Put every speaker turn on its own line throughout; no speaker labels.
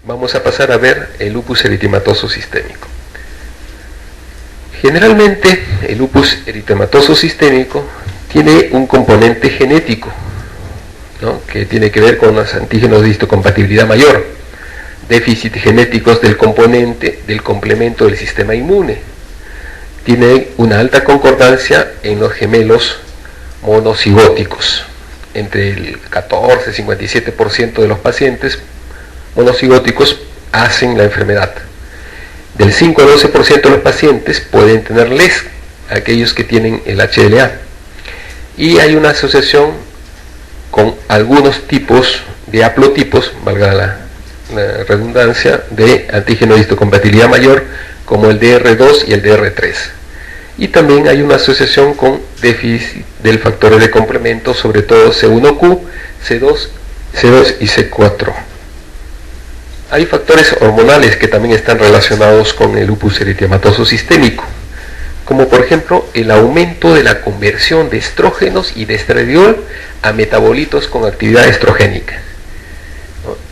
vamos a pasar a ver el lupus eritematoso sistémico. Generalmente el lupus eritematoso sistémico tiene un componente genético, ¿no?, que tiene que ver con los antígenos de histocompatibilidad mayor, déficits genéticos del componente del complemento del sistema inmune. Tiene una alta concordancia en los gemelos monocigóticos. Entre el 14 y 57% de los pacientes monocigóticos hacen la enfermedad. Del 5 al 12% de los pacientes pueden tener LES, aquellos que tienen el HLA. Y hay una asociación con algunos tipos de haplotipos, valga la redundancia, de antígeno de histocompatibilidad mayor, como el DR2 y el DR3. Y también hay una asociación con déficit del factor de complemento, sobre todo C1Q, C2 y C4. Hay factores hormonales que también están relacionados con el lupus eritematoso sistémico, como por ejemplo el aumento de la conversión de estrógenos y de estradiol a metabolitos con actividad estrogénica.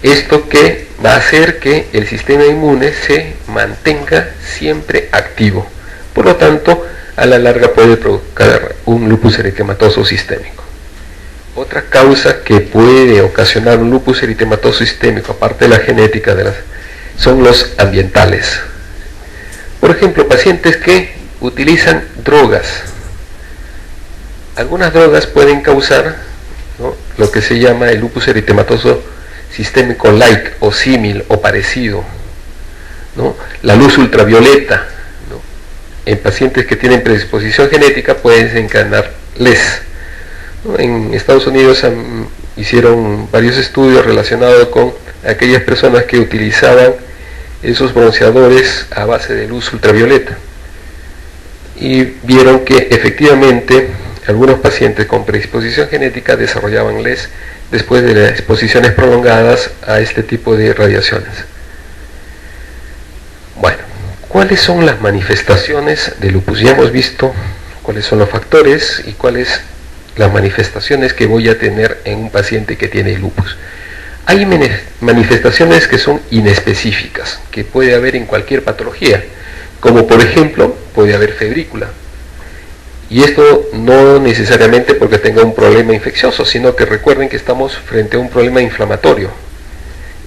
Esto que va a hacer que el sistema inmune se mantenga siempre activo. Por lo tanto, a la larga puede provocar un lupus eritematoso sistémico. Otra causa que puede ocasionar un lupus eritematoso sistémico, aparte de la genética, son los ambientales. Por ejemplo, pacientes que utilizan drogas. Algunas drogas pueden causar, ¿no?, lo que se llama el lupus eritematoso sistémico like o símil o parecido, ¿no? La luz ultravioleta, ¿no?, en pacientes que tienen predisposición genética pueden desencadenar LES. En Estados Unidos hicieron varios estudios relacionados con aquellas personas que utilizaban esos bronceadores a base de luz ultravioleta y vieron que efectivamente algunos pacientes con predisposición genética desarrollaban LES después de las exposiciones prolongadas a este tipo de radiaciones. Bueno, ¿cuáles son las manifestaciones de lupus? Ya hemos visto cuáles son los factores y cuáles las manifestaciones que voy a tener en un paciente que tiene lupus. Hay manifestaciones que son inespecíficas, que puede haber en cualquier patología, como por ejemplo puede haber febrícula. Y esto no necesariamente porque tenga un problema infeccioso, sino que recuerden que estamos frente a un problema inflamatorio.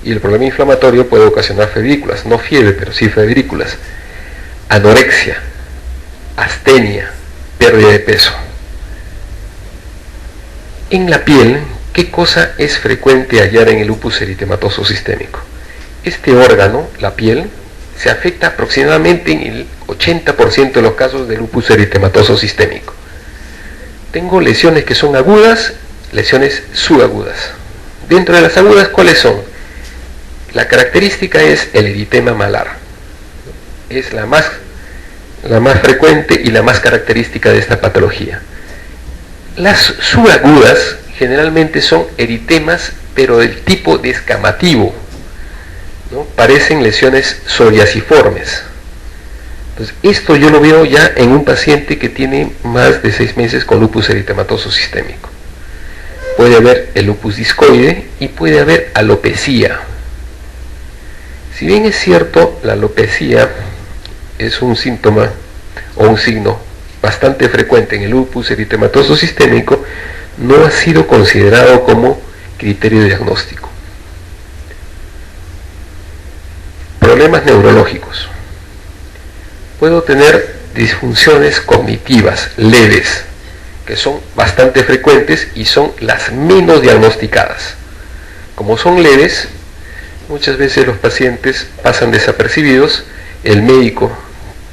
Y el problema inflamatorio puede ocasionar febrículas, no fiebre, pero sí febrículas. Anorexia, astenia, pérdida de peso. En la piel, ¿qué cosa es frecuente hallar en el lupus eritematoso sistémico? Este órgano, la piel, se afecta aproximadamente en el 80% de los casos de lupus eritematoso sistémico. Tengo lesiones que son agudas, lesiones subagudas. Dentro de las agudas, ¿cuáles son? La característica es el eritema malar. Es la más frecuente y la más característica de esta patología. Las subagudas generalmente son eritemas, pero del tipo descamativo, ¿no? Parecen lesiones psoriasiformes. Entonces, esto yo lo veo ya en un paciente que tiene más de 6 meses con lupus eritematoso sistémico. Puede haber el lupus discoide y puede haber alopecia. Si bien es cierto, la alopecia es un síntoma o un signo bastante frecuente en el lupus eritematoso sistémico, no ha sido considerado como criterio diagnóstico. Problemas neurológicos. Puedo tener disfunciones cognitivas leves, que son bastante frecuentes y son las menos diagnosticadas. Como son leves, muchas veces los pacientes pasan desapercibidos, el médico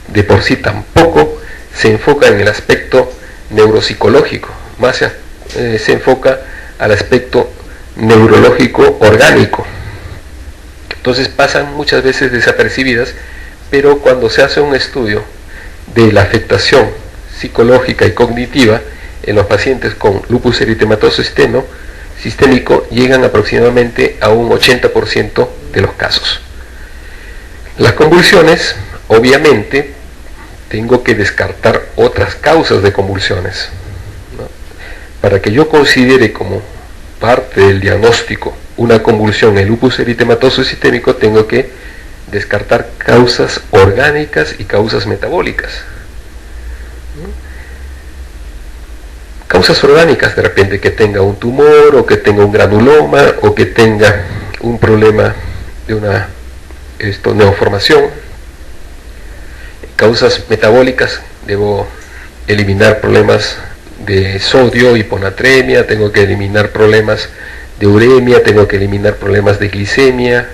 de por sí tampoco se enfoca en el aspecto neuropsicológico, más se enfoca al aspecto neurológico orgánico. Entonces pasan muchas veces desapercibidas, pero cuando se hace un estudio de la afectación psicológica y cognitiva en los pacientes con lupus eritematoso sistémico, llegan aproximadamente a un 80% de los casos. Las convulsiones, obviamente, tengo que descartar otras causas de convulsiones, ¿no?, para que yo considere como parte del diagnóstico una convulsión en lupus eritematoso sistémico, tengo que descartar causas orgánicas y causas metabólicas. Causas orgánicas, de repente que tenga un tumor, o que tenga un granuloma, o que tenga un problema de una neoformación. Causas metabólicas, debo eliminar problemas de sodio, hiponatremia, tengo que eliminar problemas de uremia, tengo que eliminar problemas de glicemia.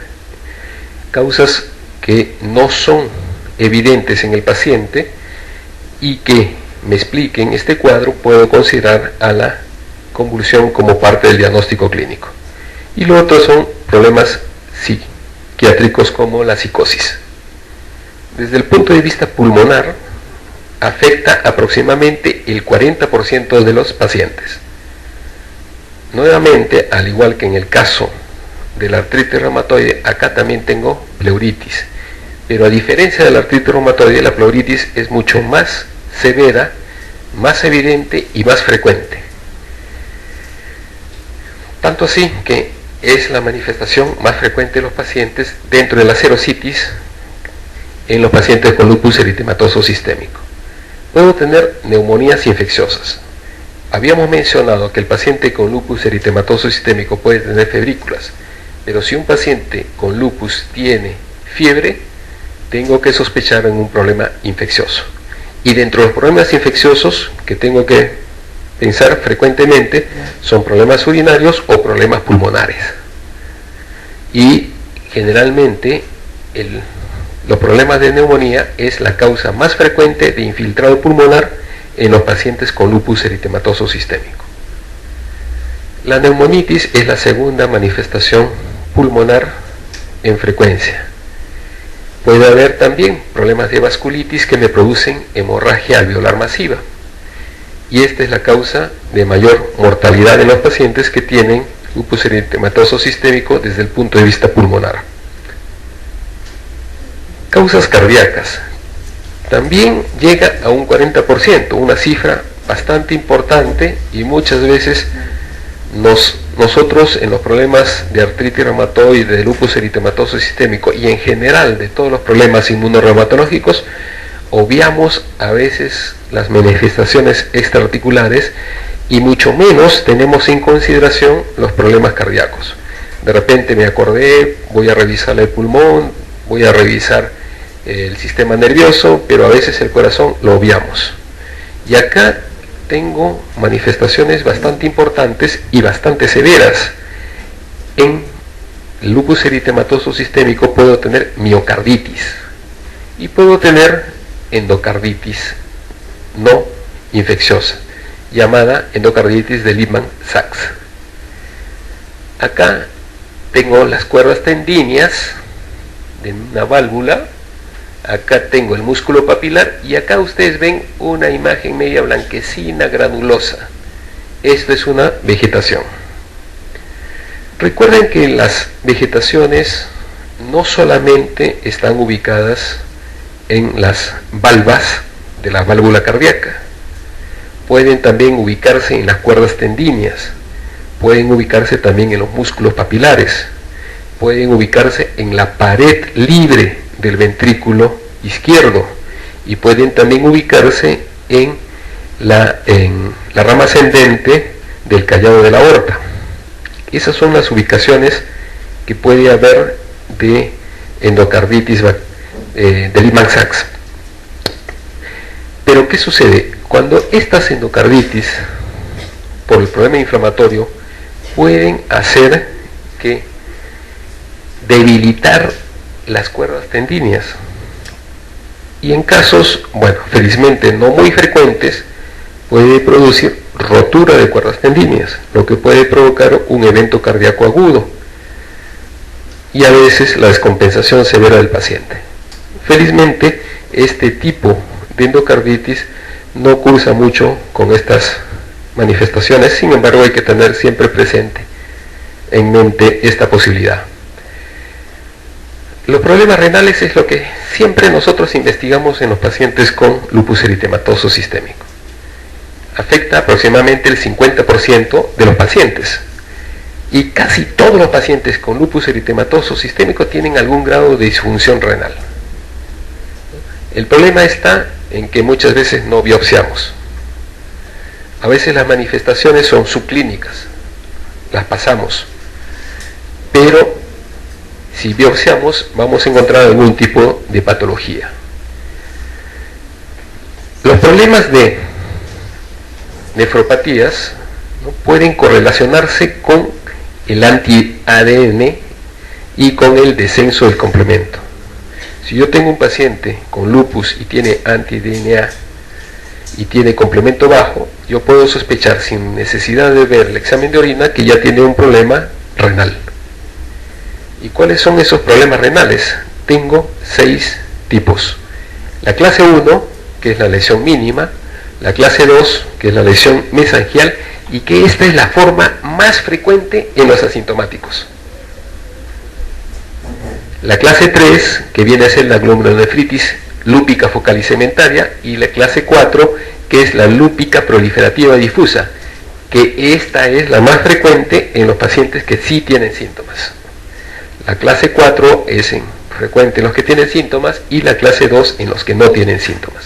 Causas que no son evidentes en el paciente y que me expliquen este cuadro, puedo considerar a la convulsión como parte del diagnóstico clínico. Y lo otro son problemas psiquiátricos como la psicosis. Desde el punto de vista pulmonar, afecta aproximadamente el 40% de los pacientes. Nuevamente, al igual que en el caso de la artritis reumatoide, acá también tengo pleuritis, pero a diferencia de la artritis reumatoide, la pleuritis es mucho más severa, más evidente y más frecuente. Tanto así que es la manifestación más frecuente de los pacientes dentro de la serositis en los pacientes con lupus eritematoso sistémico. Puedo tener neumonías infecciosas. Habíamos mencionado que el paciente con lupus eritematoso sistémico puede tener febrículas, pero si un paciente con lupus tiene fiebre, tengo que sospechar en un problema infeccioso. Y dentro de los problemas infecciosos que tengo que pensar frecuentemente son problemas urinarios o problemas pulmonares. Y generalmente los problemas de neumonía es la causa más frecuente de infiltrado pulmonar en los pacientes con lupus eritematoso sistémico. La neumonitis es la segunda manifestación pulmonar en frecuencia. Puede haber también problemas de vasculitis que me producen hemorragia alveolar masiva. Y esta es la causa de mayor mortalidad en los pacientes que tienen lupus eritematoso sistémico desde el punto de vista pulmonar. Causas cardíacas. También llega a un 40%, una cifra bastante importante, y muchas veces nosotros en los problemas de artritis reumatoide, de lupus eritematoso sistémico y en general de todos los problemas inmunorreumatológicos, obviamos a veces las manifestaciones extraarticulares y mucho menos tenemos en consideración los problemas cardíacos. De repente me acordé, voy a revisar el pulmón, voy a revisar el sistema nervioso, pero a veces el corazón lo obviamos. Y acá tengo manifestaciones bastante importantes y bastante severas. En el lupus eritematoso sistémico puedo tener miocarditis y puedo tener endocarditis no infecciosa, llamada endocarditis de Lippmann-Sachs. Acá tengo las cuerdas tendíneas de una válvula, acá tengo el músculo papilar y acá ustedes ven una imagen media blanquecina, granulosa. Esto es una vegetación. Recuerden que las vegetaciones no solamente están ubicadas en las valvas de la válvula cardíaca, pueden también ubicarse en las cuerdas tendíneas, pueden ubicarse también en los músculos papilares, pueden ubicarse en la pared libre del ventrículo izquierdo y pueden también ubicarse en la rama ascendente del callado de la aorta. Esas son las ubicaciones que puede haber de endocarditis de Lippmann-Sachs. Pero ¿qué sucede? Cuando estas endocarditis, por el problema inflamatorio, pueden hacer que debilitar las cuerdas tendíneas, y en casos, bueno, felizmente no muy frecuentes, puede producir rotura de cuerdas tendíneas, lo que puede provocar un evento cardíaco agudo y a veces la descompensación severa del paciente. Felizmente este tipo de endocarditis no cursa mucho con estas manifestaciones, sin embargo hay que tener siempre presente en mente esta posibilidad. Los problemas renales es lo que siempre nosotros investigamos en los pacientes con lupus eritematoso sistémico. Afecta aproximadamente el 50% de los pacientes. Y casi todos los pacientes con lupus eritematoso sistémico tienen algún grado de disfunción renal. El problema está en que muchas veces no biopsiamos. A veces las manifestaciones son subclínicas, las pasamos, pero si biopsiamos vamos a encontrar algún tipo de patología. Los problemas de nefropatías, ¿no?, pueden correlacionarse con el anti-ADN y con el descenso del complemento. Si yo tengo un paciente con lupus y tiene anti-DNA y tiene complemento bajo, yo puedo sospechar sin necesidad de ver el examen de orina que ya tiene un problema renal. ¿Y cuáles son esos problemas renales? Tengo 6 tipos. La clase 1, que es la lesión mínima, la clase 2, que es la lesión mesangial, y que esta es la forma más frecuente en los asintomáticos. La clase 3, que viene a ser la glomerulonefritis lúpica focal y segmentaria, y la clase 4, que es la lúpica proliferativa difusa, que esta es la más frecuente en los pacientes que sí tienen síntomas. La clase 4 es frecuente en los que tienen síntomas y la clase 2 en los que no tienen síntomas.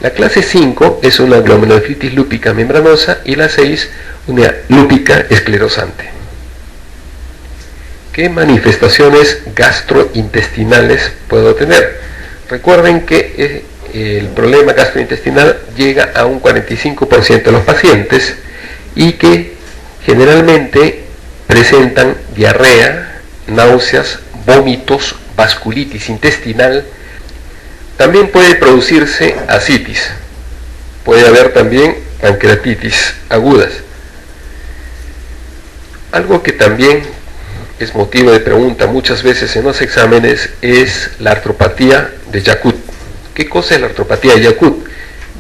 La clase 5 es una glomerulonefritis lúpica membranosa y la 6 una lúpica esclerosante. ¿Qué manifestaciones gastrointestinales puedo tener? Recuerden que el problema gastrointestinal llega a un 45% de los pacientes y que generalmente presentan diarrea, náuseas, vómitos, vasculitis intestinal. También puede producirse ascitis, puede haber también pancreatitis agudas. Algo que también es motivo de pregunta muchas veces en los exámenes es la artropatía de Yakut. ¿Qué cosa es la artropatía de Yakut?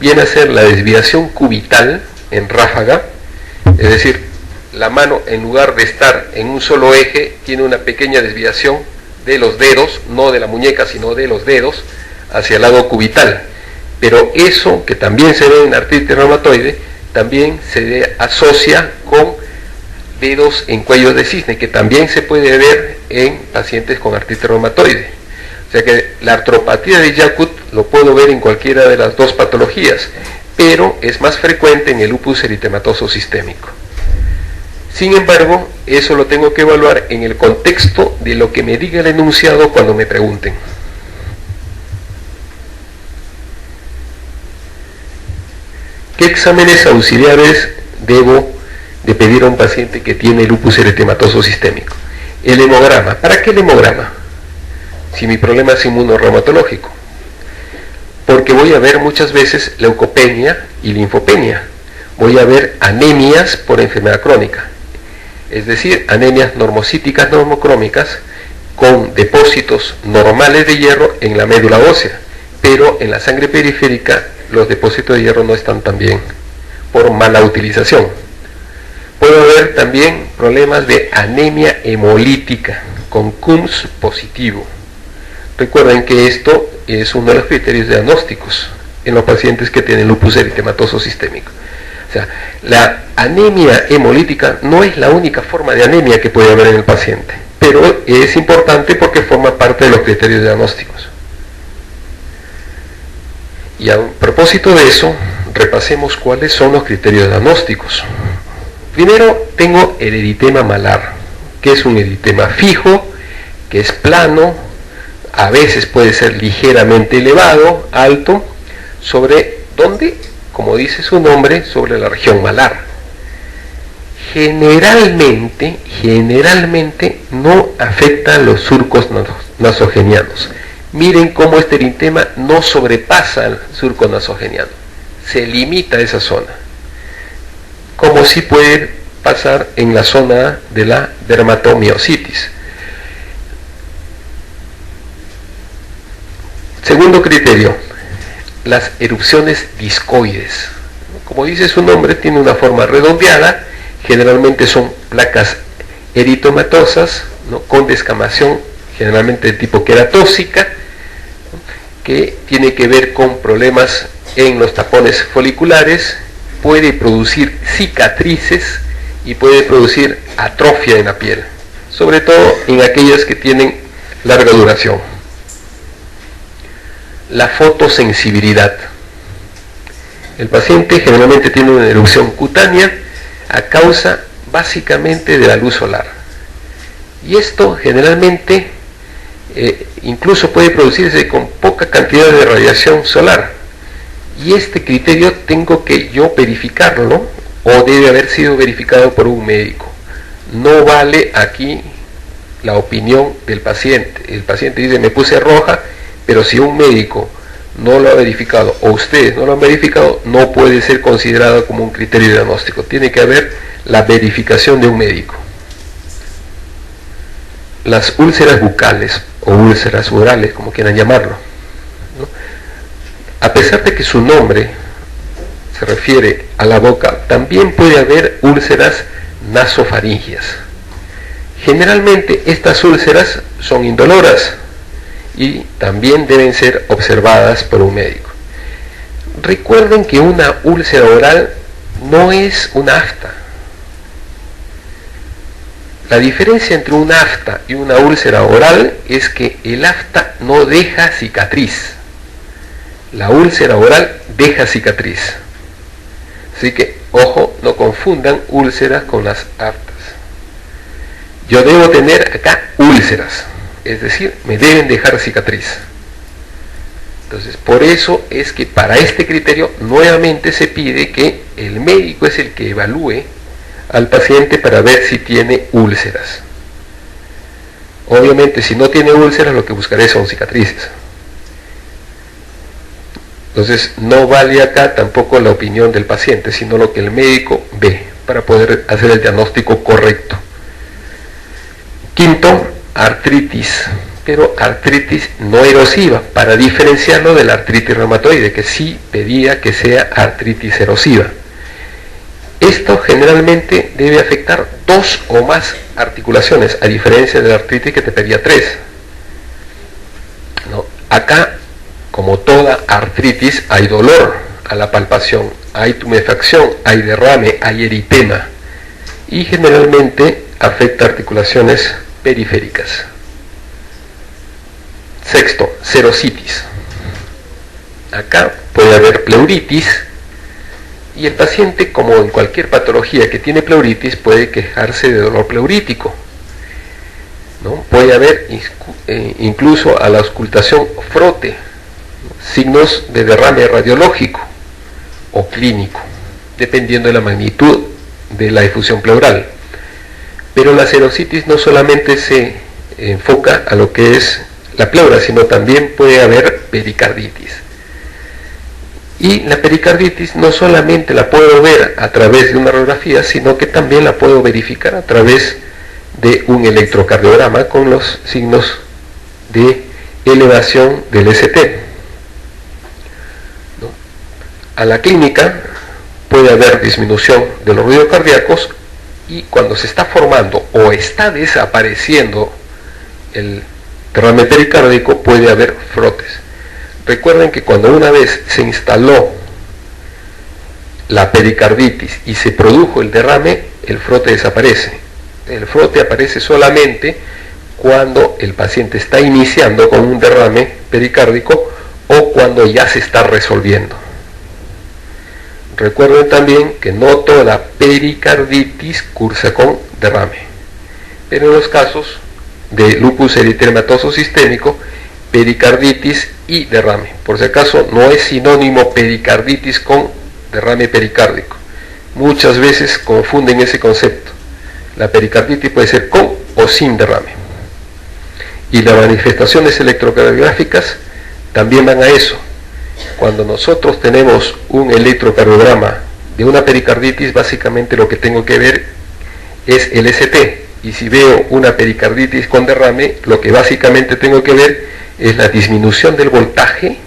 Viene a ser la desviación cubital en ráfaga, es decir, la mano en lugar de estar en un solo eje tiene una pequeña desviación de los dedos, no de la muñeca sino de los dedos, hacia el lado cubital. Pero eso, que también se ve en artritis reumatoide, también se asocia con dedos en cuello de cisne, que también se puede ver en pacientes con artritis reumatoide. O sea que la artropatía de Yakut lo puedo ver en cualquiera de las dos patologías, pero es más frecuente en el lupus eritematoso sistémico. Sin embargo, eso lo tengo que evaluar en el contexto de lo que me diga el enunciado cuando me pregunten. ¿Qué exámenes auxiliares debo de pedir a un paciente que tiene lupus eritematoso sistémico? El hemograma. ¿Para qué el hemograma? Si mi problema es inmunorreumatológico. Porque voy a ver muchas veces leucopenia y linfopenia. Voy a ver anemias por enfermedad crónica. Es decir, anemias normocíticas normocrómicas con depósitos normales de hierro en la médula ósea, pero en la sangre periférica los depósitos de hierro no están tan bien por mala utilización. Puedo ver también problemas de anemia hemolítica con CUMS positivo. Recuerden que esto es uno de los criterios diagnósticos en los pacientes que tienen lupus eritematoso sistémico. O sea, la anemia hemolítica no es la única forma de anemia que puede haber en el paciente, pero es importante porque forma parte de los criterios diagnósticos. Y a propósito de eso, repasemos cuáles son los criterios diagnósticos. Primero tengo el eritema malar, que es un eritema fijo, que es plano, a veces puede ser ligeramente elevado, alto, ¿sobre dónde? Como dice su nombre, sobre la región malar. Generalmente no afecta a los surcos nasogenianos. Miren cómo este eritema no sobrepasa el surco nasogeniano, se limita a esa zona, como sí puede pasar en la zona de la dermatomiositis. Segundo criterio, las erupciones discoides. Como dice su nombre, tiene una forma redondeada, generalmente son placas eritomatosas, ¿no?, con descamación, generalmente de tipo queratóxica, que tiene que ver con problemas en los tapones foliculares, puede producir cicatrices y puede producir atrofia en la piel, sobre todo en aquellas que tienen larga duración. La fotosensibilidad. El paciente generalmente tiene una erupción cutánea a causa básicamente de la luz solar. Y esto generalmente incluso puede producirse con poca cantidad de radiación solar. Y este criterio tengo que yo verificarlo, o debe haber sido verificado por un médico. No vale aquí la opinión del paciente. El paciente dice, me puse roja, pero si un médico no lo ha verificado, o ustedes no lo han verificado, no puede ser considerado como un criterio diagnóstico. Tiene que haber la verificación de un médico. Las úlceras bucales, o úlceras orales, como quieran llamarlo, ¿no? A pesar de que su nombre se refiere a la boca, también puede haber úlceras nasofaringias. Generalmente estas úlceras son indoloras y también deben ser observadas por un médico. Recuerden que una úlcera oral no es una afta. La diferencia entre una afta y una úlcera oral es que el afta no deja cicatriz. La úlcera oral deja cicatriz. Así que, ojo, no confundan úlceras con las aftas. Yo debo tener acá úlceras, es decir, me deben dejar cicatriz. Entonces, por eso es que para este criterio nuevamente se pide que el médico es el que evalúe al paciente para ver si tiene úlceras. Obviamente, si no tiene úlceras, lo que buscaré son cicatrices. Entonces, no vale acá tampoco la opinión del paciente, sino lo que el médico ve para poder hacer el diagnóstico correcto. Quinto, artritis, pero artritis no erosiva, para diferenciarlo de la artritis reumatoide, que sí pedía que sea artritis erosiva. Esto generalmente debe afectar 2 o más articulaciones, a diferencia de la artritis que te pedía 3. ¿No? Acá, como toda artritis, hay dolor a la palpación, hay tumefacción, hay derrame, hay eritema, y generalmente afecta articulaciones periféricas. Sexto, serositis. Acá puede haber pleuritis, y el paciente, como en cualquier patología que tiene pleuritis, puede quejarse de dolor pleurítico, ¿no? Puede haber incluso a la auscultación frote, signos de derrame radiológico o clínico, dependiendo de la magnitud de la efusión pleural. Pero la serositis no solamente se enfoca a lo que es la pleura, sino también puede haber pericarditis. Y la pericarditis no solamente la puedo ver a través de una radiografía, sino que también la puedo verificar a través de un electrocardiograma con los signos de elevación del ST. ¿No? A la clínica puede haber disminución de los ruidos cardíacos, y cuando se está formando o está desapareciendo el derrame pericárdico puede haber frotes. Recuerden que cuando una vez se instaló la pericarditis y se produjo el derrame, el frote desaparece. El frote aparece solamente cuando el paciente está iniciando con un derrame pericárdico o cuando ya se está resolviendo. Recuerden también que no toda la pericarditis cursa con derrame, pero en los casos de lupus eritematoso sistémico, pericarditis y derrame. Por si acaso, no es sinónimo pericarditis con derrame pericárdico. Muchas veces confunden ese concepto. La pericarditis puede ser con o sin derrame. Y las manifestaciones electrocardiográficas también van a eso. Cuando nosotros tenemos un electrocardiograma de una pericarditis, básicamente lo que tengo que ver es el ST. Y si veo una pericarditis con derrame, lo que básicamente tengo que ver es la disminución del voltaje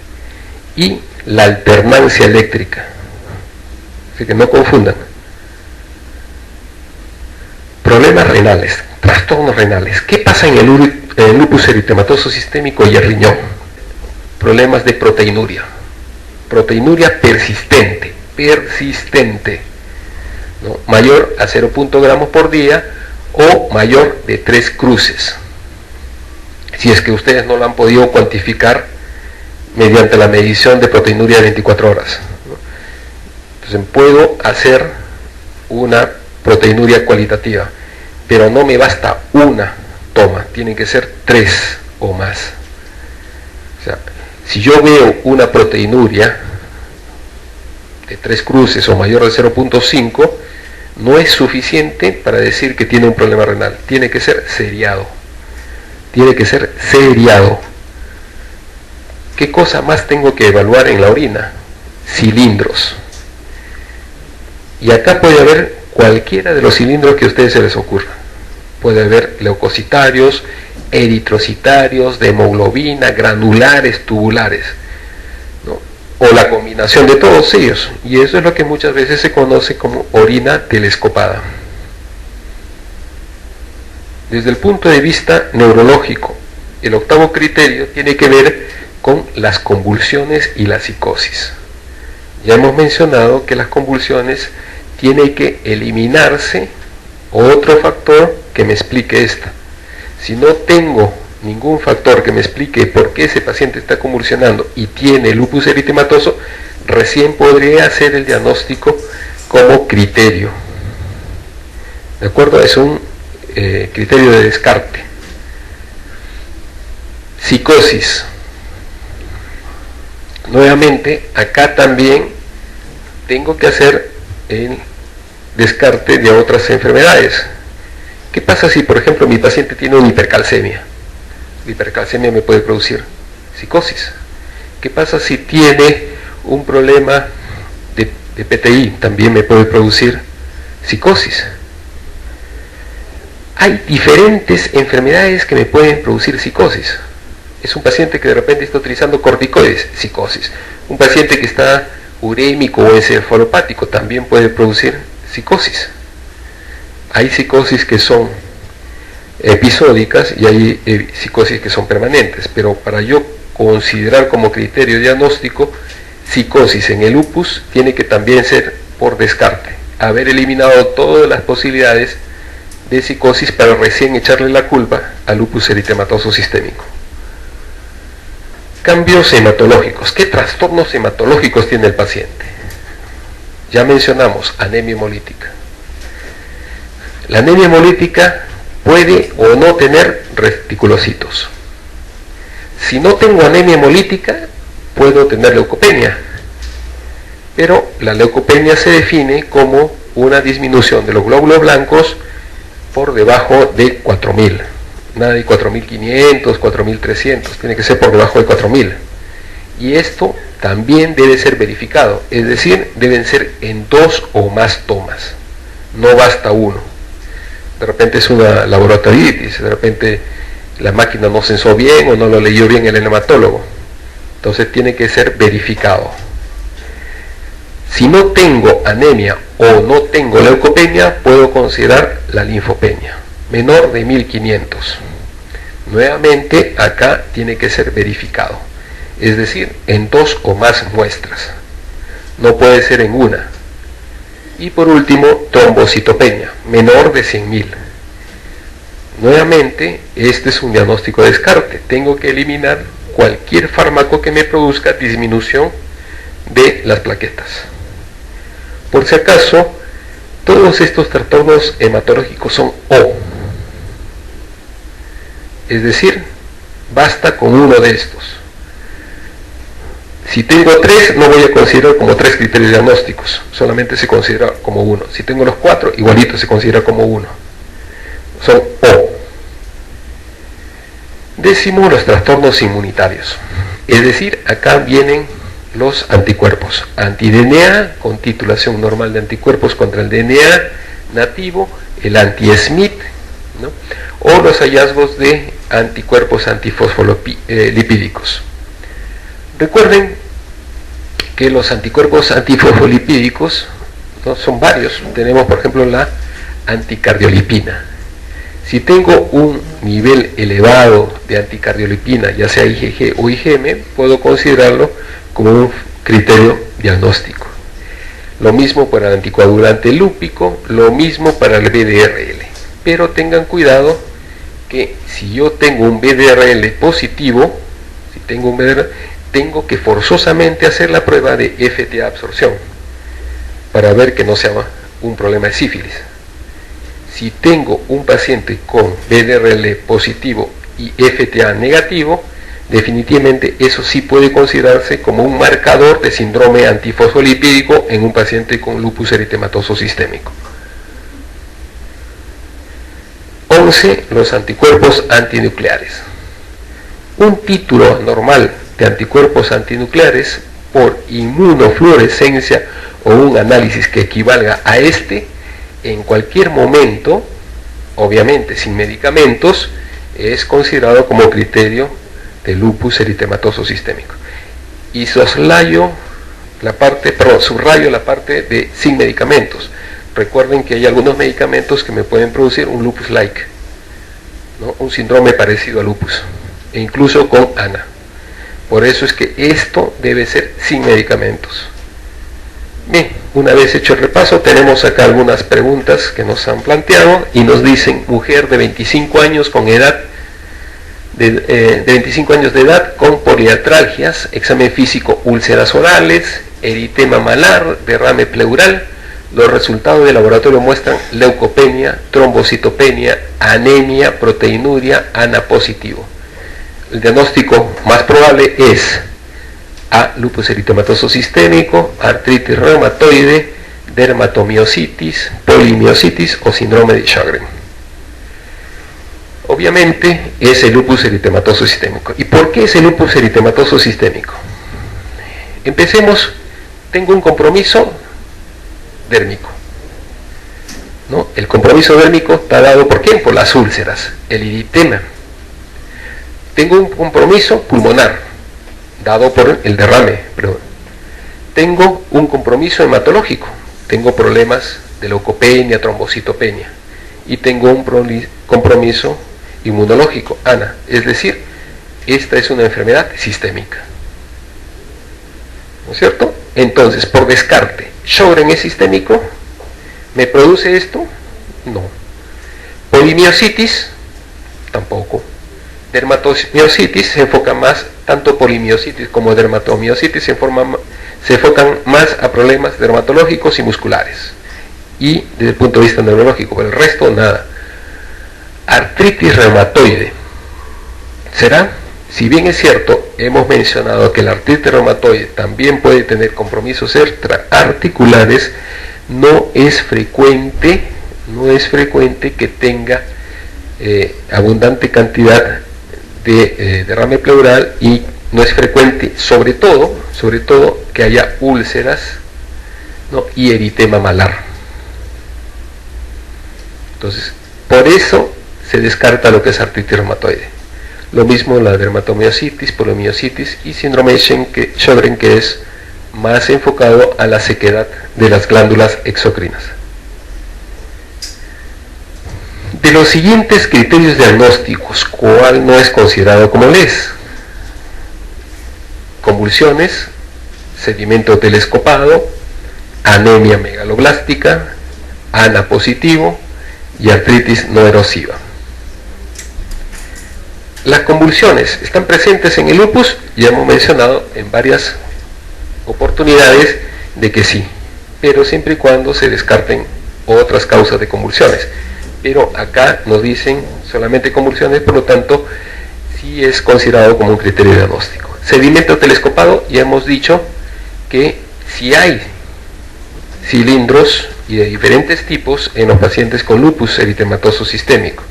y la alternancia eléctrica. Así que no confundan. Problemas renales, trastornos renales. ¿Qué pasa en el lupus eritematoso sistémico y el riñón? Problemas de proteinuria. Proteinuria persistente. ¿no? Mayor a 0. gramos por día o mayor de 3 cruces. Si es que ustedes no lo han podido cuantificar mediante la medición de proteinuria de 24 horas. ¿no? Entonces puedo hacer una proteinuria cualitativa, pero no me basta una toma, tienen que ser 3 o más. O sea, si yo veo una proteinuria de 3 cruces o mayor de 0.5, no es suficiente para decir que tiene un problema renal, tiene que ser seriado. Tiene que ser seriado. ¿Qué cosa más tengo que evaluar en la orina? Cilindros. Y acá puede haber cualquiera de los cilindros que a ustedes se les ocurra. Puede haber leucocitarios, eritrocitarios, de hemoglobina, granulares, tubulares, ¿no? O la combinación de todos ellos. Y eso es lo que muchas veces se conoce como orina telescopada. Desde el punto de vista neurológico, el octavo criterio tiene que ver con las convulsiones y la psicosis. Ya hemos mencionado que las convulsiones tiene que eliminarse otro factor que me explique esta. Si no tengo ningún factor que me explique por qué ese paciente está convulsionando y tiene lupus eritematoso, recién podría hacer el diagnóstico como criterio. ¿De acuerdo? Es un criterio de descarte. Psicosis. Nuevamente, acá también tengo que hacer el descarte de otras enfermedades. ¿Qué pasa si, por ejemplo, mi paciente tiene una hipercalcemia? La hipercalcemia me puede producir psicosis. ¿Qué pasa si tiene un problema de PTI? También me puede producir psicosis. Hay diferentes enfermedades que me pueden producir psicosis. Es un paciente que de repente está utilizando corticoides, psicosis. Un paciente que está urémico o encefalopático también puede producir psicosis. Hay psicosis que son episódicas y hay psicosis que son permanentes, pero para yo considerar como criterio diagnóstico psicosis en el lupus tiene que también ser por descarte, haber eliminado todas las posibilidades de psicosis para recién echarle la culpa al lupus eritematoso sistémico. Cambios hematológicos. ¿Qué trastornos hematológicos tiene el paciente? Ya mencionamos anemia hemolítica. La anemia hemolítica puede o no tener reticulocitos. Si no tengo anemia hemolítica, puedo tener leucopenia. Pero la leucopenia se define como una disminución de los glóbulos blancos por debajo de 4000. Nada de 4500, 4300, tiene que ser por debajo de 4000. Y esto también debe ser verificado, es decir, deben ser en 2 o más tomas, no basta uno. De repente es una laboratoritis, de repente la máquina no censó bien o no lo leyó bien el hematólogo, entonces tiene que ser verificado. Si no tengo anemia o no tengo leucopenia, puedo considerar la linfopenia, menor de 1500. Nuevamente acá tiene que ser verificado, es decir, en 2 o más muestras, no puede ser en una. Y por último, trombocitopenia, menor de 100.000. Nuevamente, este es un diagnóstico de descarte, tengo que eliminar cualquier fármaco que me produzca disminución de las plaquetas. Por si acaso, todos estos trastornos hematológicos son O. Es decir, basta con uno de estos. Si tengo 3, no voy a considerar como 3 criterios diagnósticos, solamente se considera como uno. Si tengo los 4, igualito se considera como uno. Son O. Décimo, los trastornos inmunitarios. Es decir, acá vienen los anticuerpos. Anti-DNA con titulación normal de anticuerpos contra el DNA nativo, el anti-SMIT, ¿no? O los hallazgos de anticuerpos antifosfolipídicos. Recuerden que los anticuerpos antifosfolipídicos, ¿no? Son varios. Tenemos, por ejemplo, la anticardiolipina. Si tengo un nivel elevado de anticardiolipina, ya sea IgG o IgM, puedo considerarlo como un criterio diagnóstico. Lo mismo para el anticoagulante lúpico, lo mismo para el VDRL. Pero tengan cuidado que si yo tengo un VDRL positivo, tengo que forzosamente hacer la prueba de FTA absorción para ver que no sea un problema de sífilis. Si tengo un paciente con VDRL positivo y FTA negativo, definitivamente eso sí puede considerarse como un marcador de síndrome antifosfolipídico en un paciente con lupus eritematoso sistémico. 11. Los anticuerpos antinucleares. Un título anormal de anticuerpos antinucleares por inmunofluorescencia o un análisis que equivalga a este, en cualquier momento, obviamente sin medicamentos, es considerado como criterio de lupus eritematoso sistémico. Y subrayo la parte de sin medicamentos. Recuerden que hay algunos medicamentos que me pueden producir un lupus-like, ¿no? Un síndrome parecido a lupus, e incluso con ANA. Por eso es que esto debe ser sin medicamentos. Bien, una vez hecho el repaso, tenemos acá algunas preguntas que nos han planteado y nos dicen: mujer de 25 años con edad de 25 años de edad con poliartralgias, examen físico, úlceras orales, eritema malar, derrame pleural. Los resultados de laboratorio muestran leucopenia, trombocitopenia, anemia, proteinuria, ANA positivo. El diagnóstico más probable es A. Lupus eritematoso sistémico, artritis reumatoide, dermatomiositis, polimiositis o síndrome de Sjögren. Obviamente es el lupus eritematoso sistémico. ¿Y por qué es el lupus eritematoso sistémico? Empecemos. Tengo un compromiso dérmico, ¿no? El compromiso dérmico está dado ¿por qué? Por las úlceras, el eritema. Tengo un compromiso pulmonar dado por el derrame, pero tengo un compromiso hematológico, tengo problemas de leucopenia, trombocitopenia, y tengo un compromiso inmunológico, ANA, es decir, esta es una enfermedad sistémica, ¿no es cierto? Entonces, por descarte, Sjögren es sistémico, ¿me produce esto? No. Polimiositis, tampoco. Dermatomiositis se enfoca más, tanto polimiositis como dermatomiositis se enfocan más a problemas dermatológicos y musculares, y desde el punto de vista neurológico, pero el resto nada. Artritis reumatoide, ¿será? Si bien es cierto, hemos mencionado que la artritis reumatoide también puede tener compromisos extraarticulares, no es frecuente que tenga abundante cantidad de derrame pleural, y no es frecuente, sobre todo que haya úlceras, ¿no? Y eritema malar. Entonces, por eso se descarta lo que es artritis reumatoide. Lo mismo la dermatomiositis, polimiositis y síndrome de Sjögren, que es más enfocado a la sequedad de las glándulas exocrinas. De los siguientes criterios diagnósticos, ¿cuál no es considerado como LES? Convulsiones, sedimento telescopado, anemia megaloblástica, ANA positivo y artritis no erosiva. Las convulsiones están presentes en el lupus, ya hemos mencionado en varias oportunidades de que sí, pero siempre y cuando se descarten otras causas de convulsiones. Pero acá nos dicen solamente convulsiones, por lo tanto sí es considerado como un criterio diagnóstico. Sedimento telescopado, ya hemos dicho que si hay cilindros y de diferentes tipos en los pacientes con lupus eritematoso sistémico,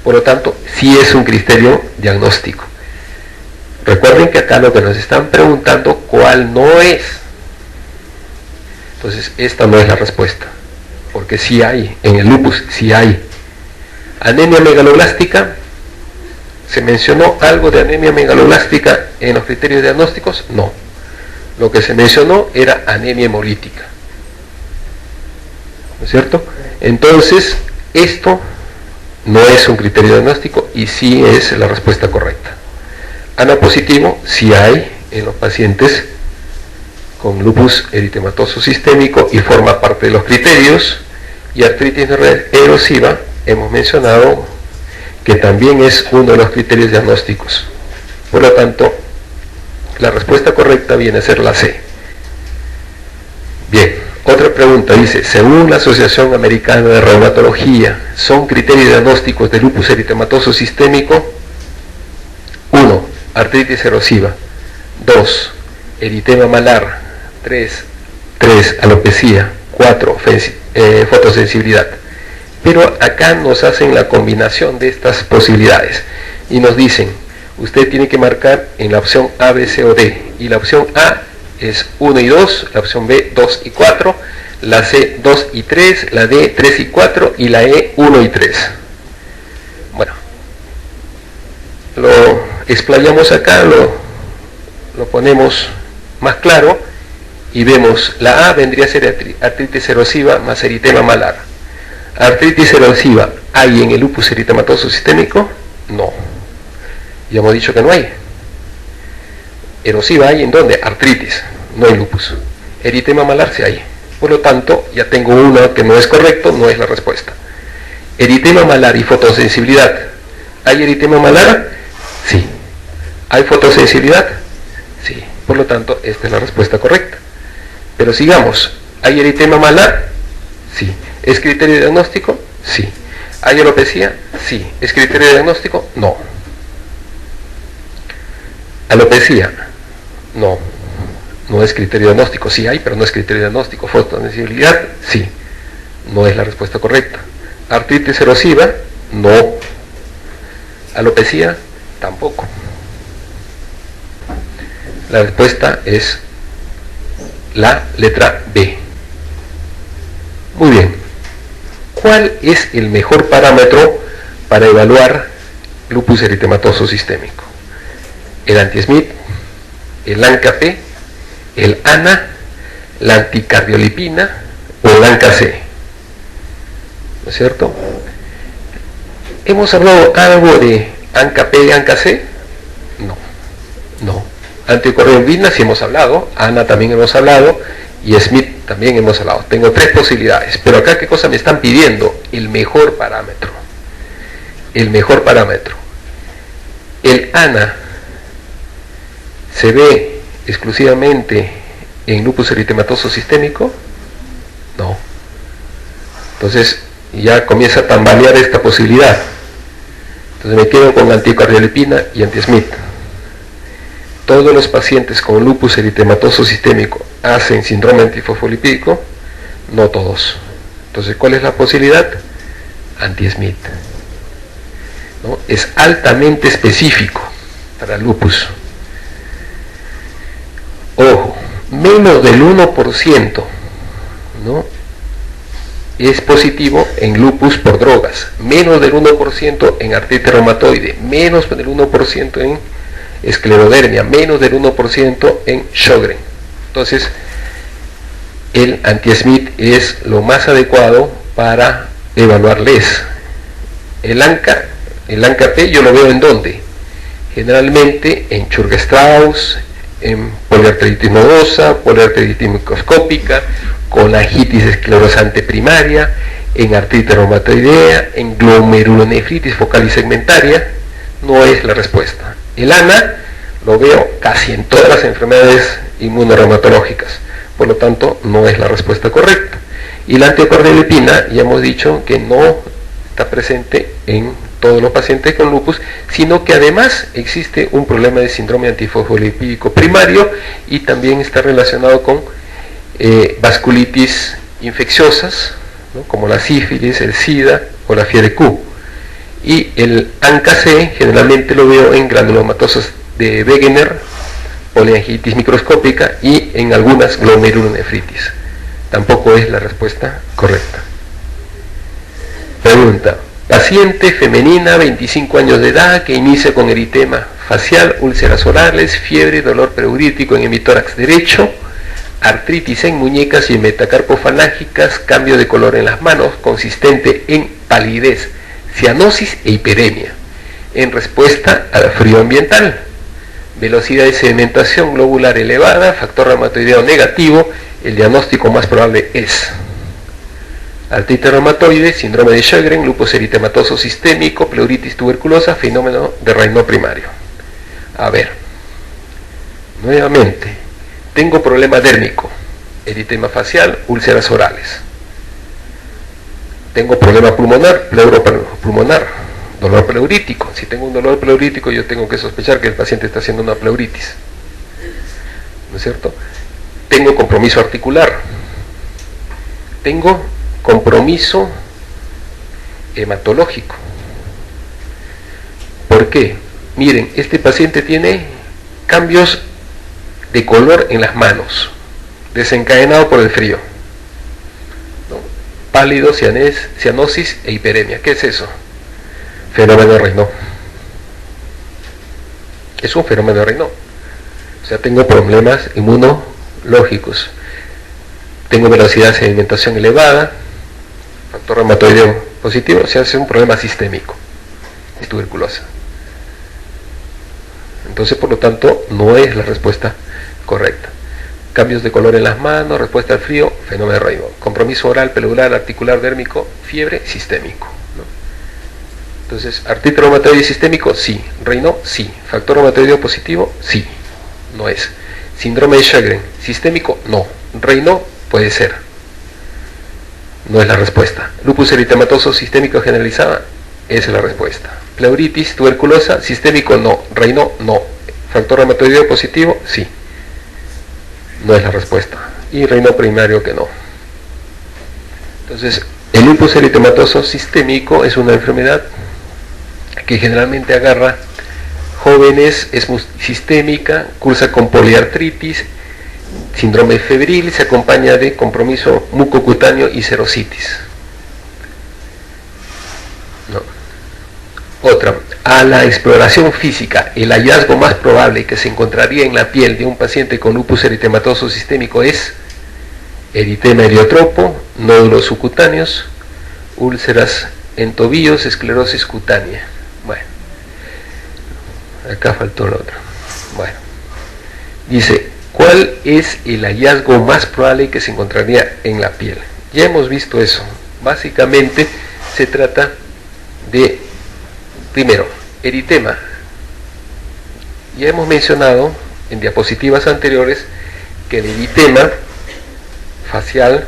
por lo tanto sí es un criterio diagnóstico. Recuerden que acá lo que nos están preguntando, ¿cuál no es? Entonces esta no es la respuesta, porque sí hay, en el lupus sí hay. Anemia megaloblástica, ¿se mencionó algo de anemia megaloblástica en los criterios diagnósticos? No. Lo que se mencionó era anemia hemolítica, ¿no es cierto? Entonces esto no es un criterio diagnóstico y sí es la respuesta correcta. ANA positivo sí hay en los pacientes con lupus eritematoso sistémico y forma parte de los criterios, y artritis no erosiva hemos mencionado que también es uno de los criterios diagnósticos. Por lo tanto, la respuesta correcta viene a ser la C. Bien, otra pregunta dice, según la Asociación Americana de Reumatología, ¿son criterios diagnósticos de lupus eritematoso sistémico? 1. Artritis erosiva. 2. Eritema malar. 3. Alopecia. 4. Fotosensibilidad. Pero acá nos hacen la combinación de estas posibilidades y nos dicen, usted tiene que marcar en la opción A, B, C o D, y la opción A es 1 y 2, la opción B 2 y 4, la C 2 y 3, la D 3 y 4 y la E 1 y 3. Bueno, lo explayamos acá, lo ponemos más claro y vemos, la A vendría a ser artritis erosiva más eritema malar. ¿Artritis erosiva hay en el lupus eritematoso sistémico? No. Ya hemos dicho que no hay. Erosiva hay en ¿dónde? Artritis, no hay lupus. Eritema malar sí hay. Por lo tanto, ya tengo uno que no es correcto, no es la respuesta. Eritema malar y fotosensibilidad. ¿Hay eritema malar? Sí. ¿Hay fotosensibilidad? Sí. Por lo tanto, esta es la respuesta correcta. Pero sigamos. ¿Hay eritema malar? Sí. ¿Es criterio diagnóstico? Sí. ¿Hay alopecia? Sí. ¿Es criterio diagnóstico? No. Alopecia, no, no es criterio diagnóstico. Sí hay, pero no es criterio diagnóstico. Fotosensibilidad, sí, no es la respuesta correcta. Artritis erosiva, no. Alopecia, tampoco. La respuesta es la letra B. Muy bien. ¿Cuál es el mejor parámetro para evaluar lupus eritematoso sistémico? El anti-Smith, el ANCA-P, el ANA, la anticardiolipina o el ANCA-C. ¿No es cierto? ¿Hemos hablado algo de ANCA-P y ANCA-C? No. Anticardiolipina sí hemos hablado, ANA también hemos hablado y Smith también hemos hablado. Tengo 3 posibilidades, pero acá ¿qué cosa me están pidiendo? El mejor parámetro. El mejor parámetro. El ANA ¿se ve exclusivamente en lupus eritematoso sistémico? No. Entonces ya comienza a tambalear esta posibilidad. Entonces me quedo con anticardiolipina y anti-Smith. ¿Todos los pacientes con lupus eritematoso sistémico hacen síndrome antifosfolipídico? No todos. Entonces, ¿cuál es la posibilidad? Anti-Smith. ¿No? Es altamente específico para lupus. Ojo, menos del 1%, ¿no? Es positivo en lupus por drogas, menos del 1% en artritis reumatoide, menos del 1% en esclerodermia, menos del 1% en Sjögren. Entonces, el anti-Smith es lo más adecuado para evaluar LES. El ANCA-P yo lo veo en ¿dónde? Generalmente en Churg-Strauss, en poliarteritis nodosa, poliarteritis microscópica, colangitis esclerosante primaria, en artritis reumatoidea, en glomerulonefritis focal y segmentaria. No es la respuesta. El ANA lo veo casi en todas las enfermedades inmunorreumatológicas, por lo tanto no es la respuesta correcta. Y la anticardiolipina ya hemos dicho que no está presente en todos los pacientes con lupus, sino que además existe un problema de síndrome antifosfolipídico primario y también está relacionado con vasculitis infecciosas, ¿no? Como la sífilis, el SIDA o la fiebre Q. Y el ANCA-C generalmente lo veo en granulomatosas de Wegener, poliangitis microscópica y en algunas glomerulonefritis. Tampoco es la respuesta correcta. Pregunta: paciente femenina, 25 años de edad, que inicia con eritema facial, úlceras orales, fiebre, dolor preurítico en hemitórax derecho, artritis en muñecas y metacarpofalángicas, cambio de color en las manos, consistente en palidez, cianosis e hiperemia, en respuesta al frío ambiental. velocidad de sedimentación globular elevada, factor reumatoideo negativo, el diagnóstico más probable es artritis reumatoide, síndrome de Sjögren, lupus eritematoso sistémico, pleuritis tuberculosa, fenómeno de Raynaud primario. A ver, nuevamente, tengo problema dérmico, eritema facial, úlceras orales. Tengo problema pulmonar, pleuropulmonar, dolor pleurítico. Si tengo un dolor pleurítico, yo tengo que sospechar que el paciente está haciendo una pleuritis, ¿no es cierto? Tengo compromiso articular, tengo compromiso hematológico. ¿Por qué? Miren, este paciente tiene cambios de color en las manos, desencadenado por el frío, ¿no? Pálido, cianosis e hiperemia. ¿Qué es eso? Fenómeno de Raynaud. Es un fenómeno de Raynaud. O sea, tengo problemas inmunológicos. Tengo velocidad de sedimentación elevada, factor reumatoideo positivo, o sea, es un problema sistémico, es tuberculosa. Entonces, por lo tanto, no es la respuesta correcta. Cambios de color en las manos, respuesta al frío, fenómeno de Raynaud. Compromiso oral, pelular, articular, dérmico, fiebre, sistémico, ¿no? Entonces, artritis reumatoide sistémico, sí. Raynaud, sí. Factor reumatoideo positivo, sí. No es. Síndrome de Sjögren, sistémico, no. Raynaud, puede ser. No es la respuesta. Lupus eritematoso sistémico generalizada, esa es la respuesta. Pleuritis tuberculosa, sistémico, no. Raynaud, no. Factor reumatoideo positivo, sí. No es la respuesta. Y Raynaud primario, que no. Entonces, el lupus eritematoso sistémico es una enfermedad que generalmente agarra jóvenes, es sistémica, cursa con poliartritis, síndrome febril, se acompaña de compromiso mucocutáneo y serositis. No. Otra, a la exploración física, el hallazgo más probable que se encontraría en la piel de un paciente con lupus eritematoso sistémico es eritema eriotropo, nódulos subcutáneos, úlceras en tobillos, esclerosis cutánea. Bueno, acá faltó la otra. Bueno, dice, ¿cuál es el hallazgo más probable que se encontraría en la piel? Ya hemos visto eso. Básicamente se trata de, primero, eritema. Ya hemos mencionado en diapositivas anteriores que el eritema facial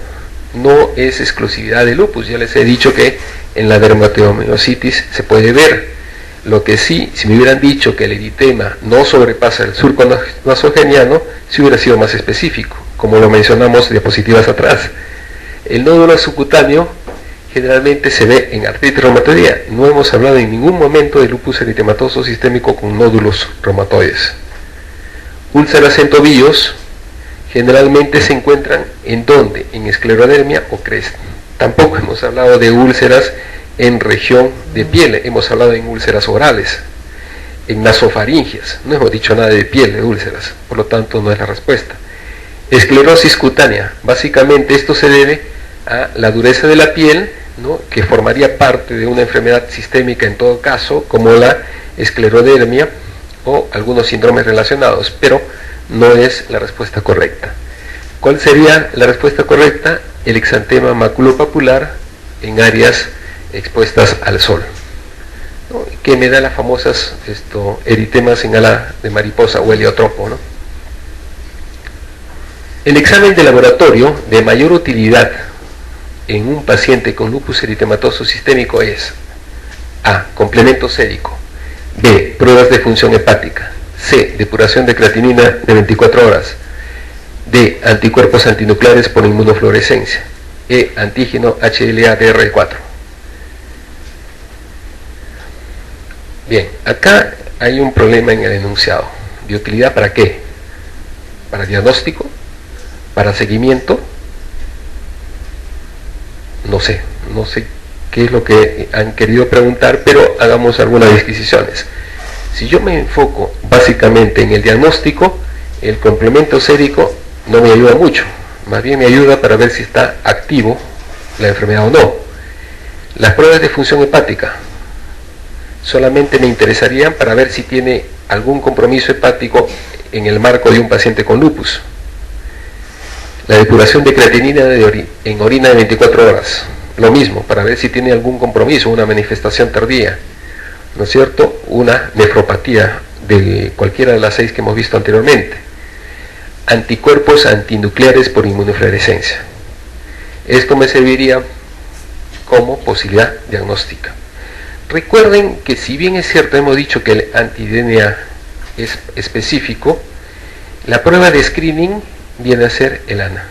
no es exclusividad de lupus. Ya les he dicho que en la dermatomiositis se puede ver. Lo que sí, si me hubieran dicho que el eritema no sobrepasa el surco nasogeniano, sí hubiera sido más específico, como lo mencionamos en diapositivas atrás. El nódulo subcutáneo generalmente se ve en artritis reumatoidea. No hemos hablado en ningún momento de lupus eritematoso sistémico con nódulos reumatoides. Úlceras en tobillos generalmente se encuentran ¿en dónde? En esclerodermia o crest. Tampoco hemos hablado de úlceras en región de piel, hemos hablado en úlceras orales, en nasofaringias, no hemos dicho nada de piel, de úlceras, por lo tanto no es la respuesta. Esclerosis cutánea, básicamente esto se debe a la dureza de la piel, ¿no?, que formaría parte de una enfermedad sistémica en todo caso, como la esclerodermia o algunos síndromes relacionados, pero no es la respuesta correcta. ¿Cuál sería la respuesta correcta? El exantema maculopapular en áreas expuestas al sol, ¿no?, que me da las famosas eritemas en ala de mariposa o heliotropo, ¿no? El examen de laboratorio de mayor utilidad en un paciente con lupus eritematoso sistémico es A. Complemento sérico, B. Pruebas de función hepática, C. Depuración de creatinina de 24 horas, D. Anticuerpos antinucleares por inmunofluorescencia, E. Antígeno HLA-DR4. Bien, acá hay un problema en el enunciado. ¿De utilidad para qué? ¿Para diagnóstico? ¿Para seguimiento? No sé qué es lo que han querido preguntar, pero hagamos algunas disquisiciones. Si yo me enfoco básicamente en el diagnóstico, el complemento sérico no me ayuda mucho, más bien me ayuda para ver si está activo la enfermedad o no. Las pruebas de función hepática solamente me interesarían para ver si tiene algún compromiso hepático en el marco de un paciente con lupus. La depuración de creatinina en orina de 24 horas, lo mismo, para ver si tiene algún compromiso, una manifestación tardía, ¿no es cierto? Una nefropatía de cualquiera de las 6 que hemos visto anteriormente. Anticuerpos antinucleares por inmunofluorescencia. Esto me serviría como posibilidad diagnóstica. Recuerden que si bien es cierto, hemos dicho que el anti-DNA es específico, la prueba de screening viene a ser el ANA.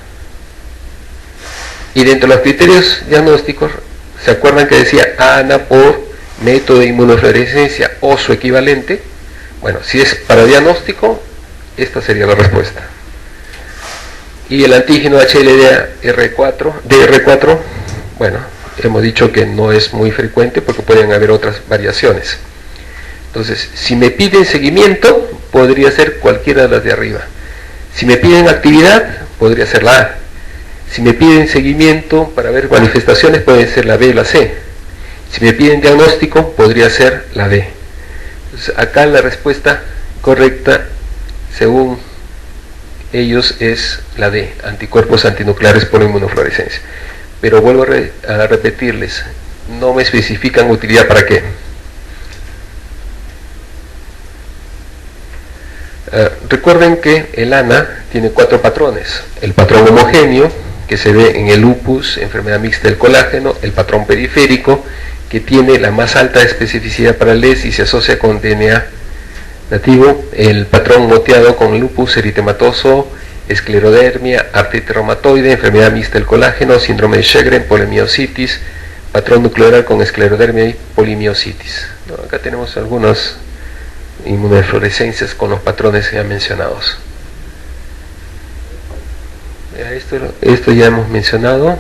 Y dentro de los criterios diagnósticos, ¿se acuerdan que decía ANA por método de inmunofluorescencia o su equivalente? Bueno, si es para diagnóstico, esta sería la respuesta. Y el antígeno DR4, bueno, hemos dicho que no es muy frecuente porque pueden haber otras variaciones. Entonces, si me piden seguimiento, podría ser cualquiera de las de arriba. Si me piden actividad, podría ser la A. Si me piden seguimiento para ver manifestaciones, puede ser la B o la C. Si me piden diagnóstico, podría ser la D. Entonces, acá la respuesta correcta, según ellos, es la D, anticuerpos antinucleares por inmunofluorescencia. Pero vuelvo a repetirles, no me especifican utilidad para qué. Recuerden que el ANA tiene 4 patrones. El patrón homogéneo, que se ve en el lupus, enfermedad mixta del colágeno; el patrón periférico, que tiene la más alta especificidad para el LES y se asocia con DNA nativo; el patrón moteado con lupus eritematoso, esclerodermia, artritis reumatoide, enfermedad mixta del colágeno, síndrome de Sjögren, polimiositis; patrón nuclear con esclerodermia y polimiositis. Acá tenemos algunas inmunofluorescencias con los patrones ya mencionados. Esto ya hemos mencionado.